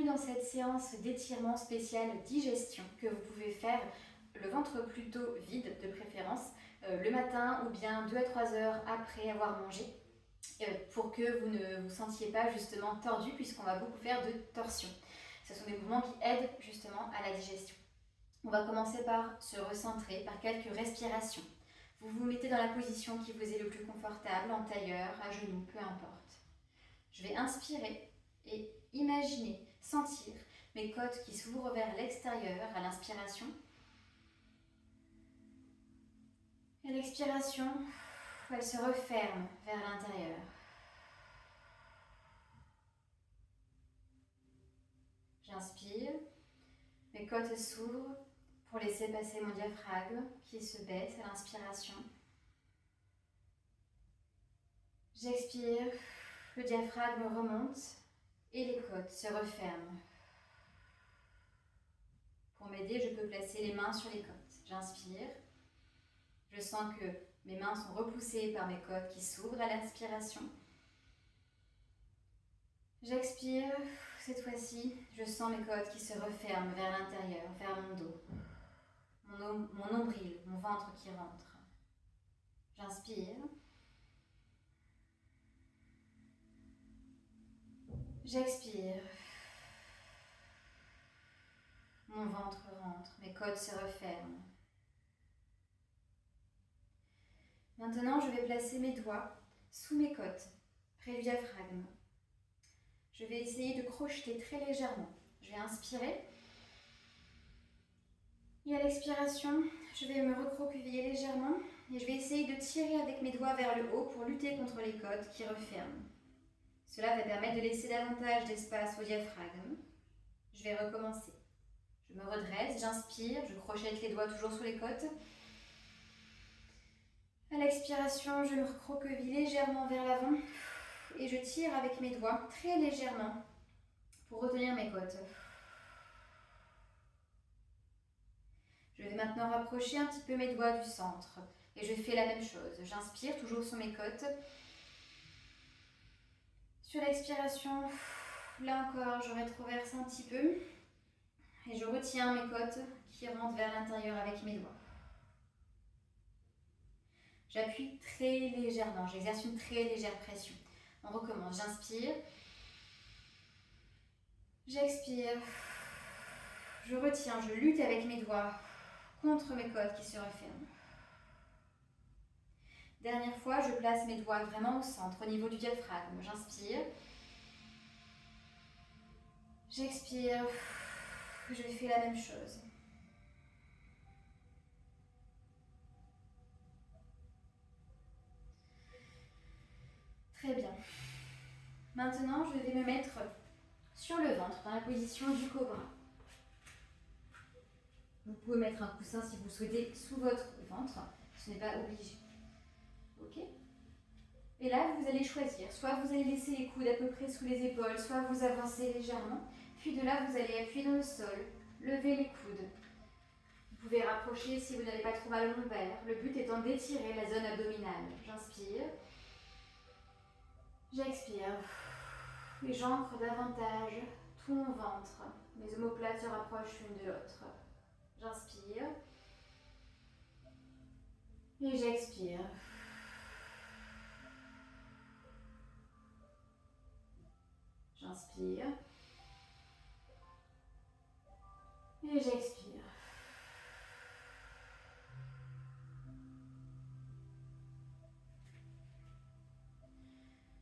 dans cette séance d'étirement spécial digestion que vous pouvez faire le ventre plutôt vide de préférence le matin ou bien 2 à 3 heures après avoir mangé pour que vous ne vous sentiez pas justement tordu puisqu'on va beaucoup faire de torsion. Ce sont des mouvements qui aident justement à la digestion. On va commencer par se recentrer, par quelques respirations. Vous vous mettez dans la position qui vous est le plus confortable, en tailleur, à genoux, peu importe. Je vais inspirer et imaginer, sentir mes côtes qui s'ouvrent vers l'extérieur à l'inspiration. Et à l'expiration, elles se referment vers l'intérieur. J'inspire, mes côtes s'ouvrent pour laisser passer mon diaphragme qui se baisse à l'inspiration. J'expire, le diaphragme remonte et les côtes se referment. Pour m'aider, je peux placer les mains sur les côtes. J'inspire, je sens que mes mains sont repoussées par mes côtes qui s'ouvrent à l'inspiration. J'expire, cette fois-ci, je sens mes côtes qui se referment vers l'intérieur, vers mon dos. Mon nombril, mon ventre qui rentre. J'inspire. J'expire. Mon ventre rentre, mes côtes se referment. Maintenant, je vais placer mes doigts sous mes côtes, près du diaphragme. Je vais essayer de crocheter très légèrement. Je vais inspirer. Et à l'expiration, je vais me recroqueviller légèrement et je vais essayer de tirer avec mes doigts vers le haut pour lutter contre les côtes qui referment. Cela va permettre de laisser davantage d'espace au diaphragme. Je vais recommencer. Je me redresse, j'inspire, je crochette les doigts toujours sous les côtes. À l'expiration, je me recroqueville légèrement vers l'avant et je tire avec mes doigts très légèrement pour retenir mes côtes. Je vais maintenant rapprocher un petit peu mes doigts du centre et je fais la même chose. J'inspire toujours sur mes côtes. Sur l'expiration, là encore, je rétroverse un petit peu et je retiens mes côtes qui rentrent vers l'intérieur avec mes doigts. J'appuie très légèrement, j'exerce une très légère pression. On recommence, j'inspire, j'expire, je retiens, je lutte avec mes doigts contre mes côtes qui se referment. Dernière fois, je place mes doigts vraiment au centre, au niveau du diaphragme. J'inspire, j'expire, je fais la même chose. Très bien. Maintenant, je vais me mettre sur le ventre, dans la position du cobra. Vous pouvez mettre un coussin si vous souhaitez sous votre ventre, ce n'est pas obligé. Ok ? Et là, vous allez choisir. Soit vous allez laisser les coudes à peu près sous les épaules, soit vous avancez légèrement. Puis de là, vous allez appuyer dans le sol, lever les coudes. Vous pouvez rapprocher si vous n'avez pas trop mal au lombaire. Le but étant d'étirer la zone abdominale. J'inspire. J'expire. Et j'ancre davantage tout mon ventre. Mes omoplates se rapprochent l'une de l'autre. J'inspire. Et j'expire. J'inspire. Et j'expire.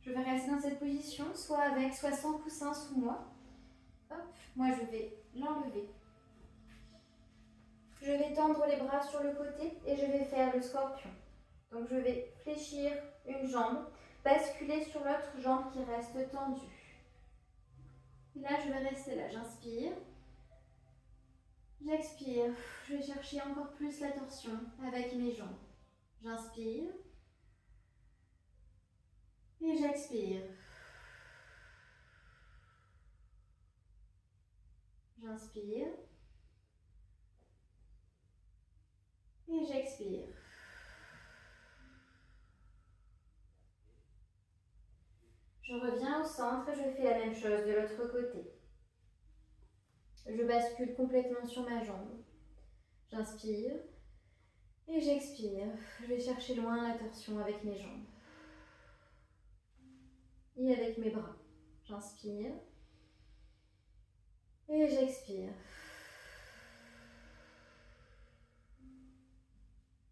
Je vais rester dans cette position, soit avec, soit sans coussin sous moi. Hop, moi je vais l'enlever. Je vais tendre les bras sur le côté et je vais faire le scorpion. Donc je vais fléchir une jambe, basculer sur l'autre jambe qui reste tendue. Et là je vais rester là, j'inspire. J'expire, je vais chercher encore plus la torsion avec mes jambes. J'inspire. Et j'expire. J'inspire. Et j'expire. Je reviens au centre et je fais la même chose de l'autre côté. je bascule complètement sur ma jambe. J'inspire et j'expire. Je vais chercher loin la torsion avec mes jambes et avec mes bras. J'inspire et j'expire.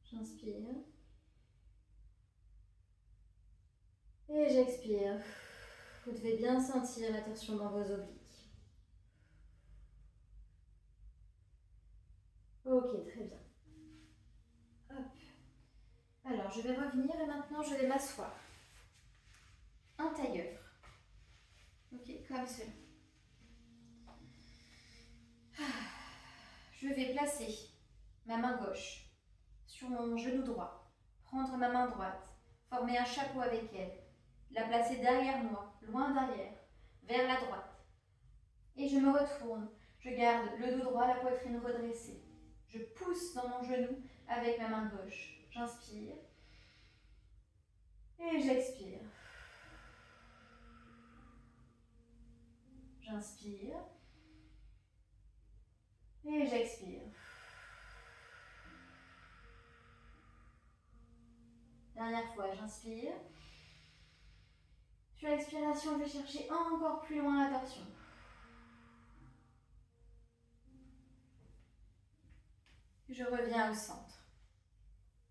J'inspire et j'expire. Vous devez bien sentir la torsion dans vos obliques. Ok, très bien. Hop. Alors, je vais revenir et maintenant je vais m'asseoir. Un tailleur. Ok, comme cela. Je vais placer ma main gauche sur mon genou droit, prendre ma main droite, former un chapeau avec elle, la placer derrière moi, loin derrière, vers la droite. Et je me retourne, je garde le dos droit, la poitrine redressée. Je pousse dans mon genou avec ma main gauche. J'inspire et j'expire. J'inspire et j'expire. Dernière fois, j'inspire. Sur l'expiration, je vais chercher encore plus loin la torsion. Je reviens au centre.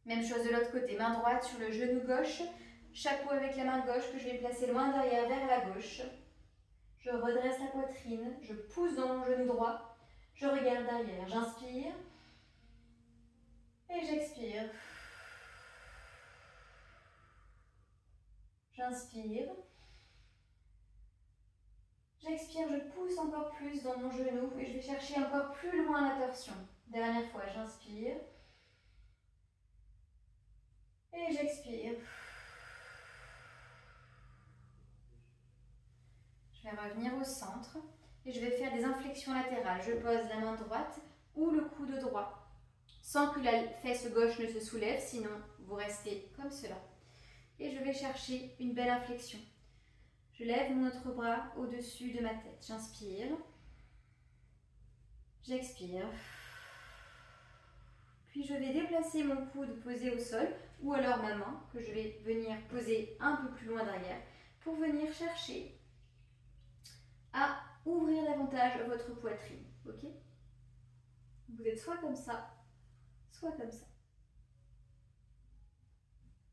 Même chose de l'autre côté, main droite sur le genou gauche, chapeau avec la main gauche que je vais placer loin derrière vers la gauche. Je redresse la poitrine, je pousse dans mon genou droit, je regarde derrière, j'inspire et j'expire. J'inspire. J'expire, je pousse encore plus dans mon genou et je vais chercher encore plus loin la torsion. Dernière fois, j'inspire. Et j'expire. Je vais revenir au centre et je vais faire des inflexions latérales. Je pose la main droite ou le coude droit sans que la fesse gauche ne se soulève, sinon vous restez comme cela. Et je vais chercher une belle inflexion. Je lève mon autre bras au-dessus de ma tête. J'inspire. J'expire. Puis je vais déplacer mon coude posé au sol ou alors ma main que je vais venir poser un peu plus loin derrière pour venir chercher à ouvrir davantage votre poitrine. Ok? Vous êtes soit comme ça, soit comme ça.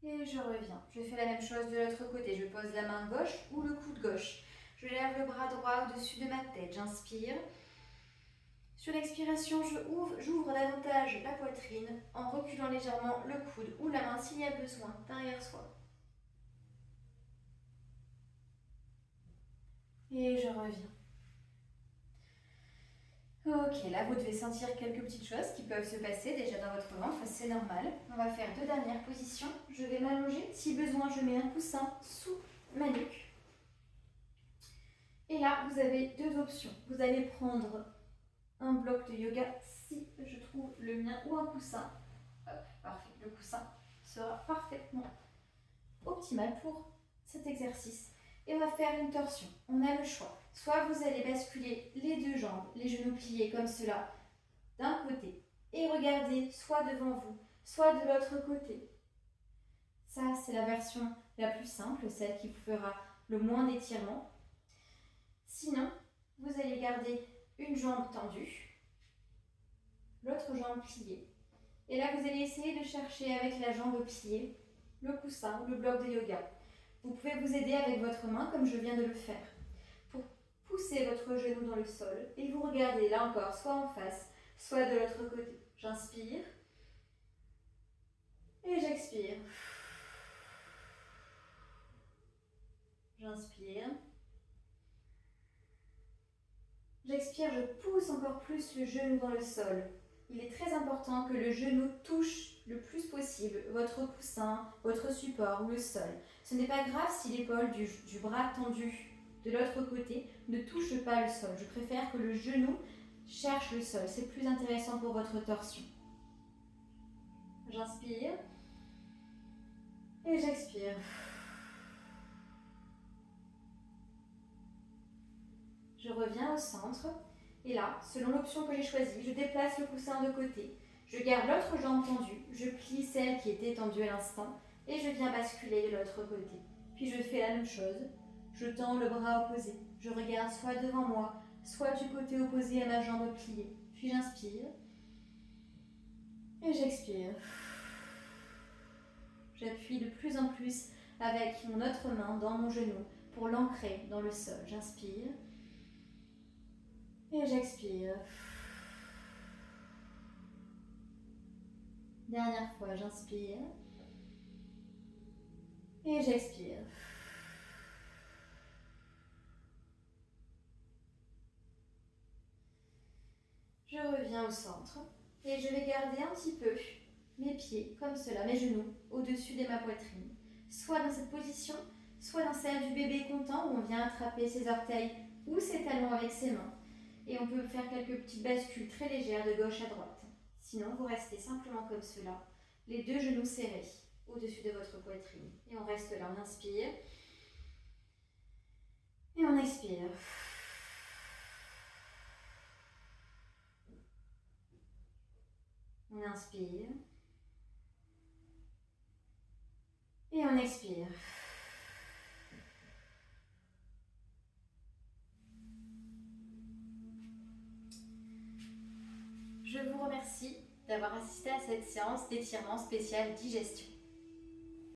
Et je reviens. Je fais la même chose de l'autre côté. Je pose la main gauche ou le coude gauche. Je lève le bras droit au-dessus de ma tête. J'inspire. Sur l'expiration, j'ouvre davantage la poitrine en reculant légèrement le coude ou la main s'il y a besoin derrière soi. Et je reviens. Ok, là vous devez sentir quelques petites choses qui peuvent se passer déjà dans votre ventre, c'est normal. On va faire deux dernières positions. Je vais m'allonger. Si besoin, je mets un coussin sous ma nuque. Et là, vous avez deux options. Vous allez prendre un bloc de yoga si je trouve le mien ou un coussin. Hop, parfait, le coussin sera parfaitement optimal pour cet exercice. Et on va faire une torsion. On a le choix. Soit vous allez basculer les deux jambes, les genoux pliés comme cela, d'un côté, et regarder soit devant vous, soit de l'autre côté. Ça, c'est la version la plus simple, celle qui vous fera le moins d'étirement. Sinon, vous allez garder une jambe tendue, l'autre jambe pliée. Et là, vous allez essayer de chercher avec la jambe pliée le coussin ou le bloc de yoga. Vous pouvez vous aider avec votre main comme je viens de le faire pour pousser votre genou dans le sol et vous regardez là encore soit en face, soit de l'autre côté. J'inspire et j'expire. J'inspire. J'expire, je pousse encore plus le genou dans le sol. Il est très important que le genou touche le plus possible votre coussin, votre support ou le sol. Ce n'est pas grave si l'épaule du bras tendu de l'autre côté ne touche pas le sol. Je préfère que le genou cherche le sol. C'est plus intéressant pour votre torsion. J'inspire et j'expire. Je reviens au centre Et là, selon l'option que j'ai choisie, je déplace le coussin de côté, je garde l'autre jambe tendue, je plie celle qui était tendue à l'instant et je viens basculer de l'autre côté. Puis je fais la même chose, je tends le bras opposé, je regarde soit devant moi, soit du côté opposé à ma jambe pliée. Puis j'inspire et j'expire. J'appuie de plus en plus avec mon autre main dans mon genou pour l'ancrer dans le sol. J'inspire et j'expire. Dernière fois, j'inspire et j'expire. Je reviens au centre et je vais garder un petit peu mes pieds comme cela, mes genoux au-dessus de ma poitrine. Soit dans cette position, soit dans celle du bébé content où on vient attraper ses orteils ou ses talons avec ses mains. Et on peut faire quelques petites bascules très légères de gauche à droite. Sinon, vous restez simplement comme cela, les deux genoux serrés au-dessus de votre poitrine. Et on reste là, on inspire et on expire. On inspire et on expire. Je vous remercie d'avoir assisté à cette séance d'étirement spécial digestion.